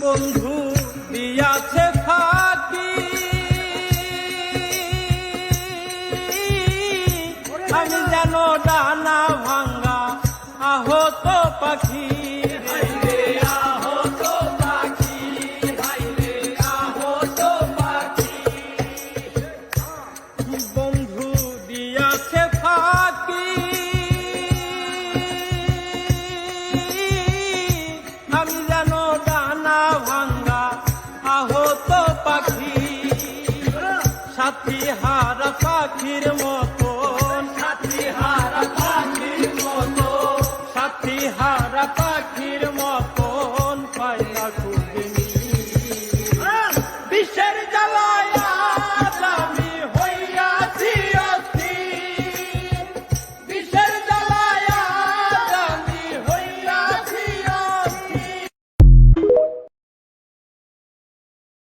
বন্ধু দিয়াছে ফাঁকি, আমি যেন ডানা ভাঙ্গা আহত পাখি। বন্ধু দিয়াছে ফাঁকি, আমি যেন ডানা ভাঙ্গা আহত পাখি। সাথী হারা পাখির মতন, সাথী হারা পাখির মতন, সাথী হারা পাখির মতন পাইলা খুঁজে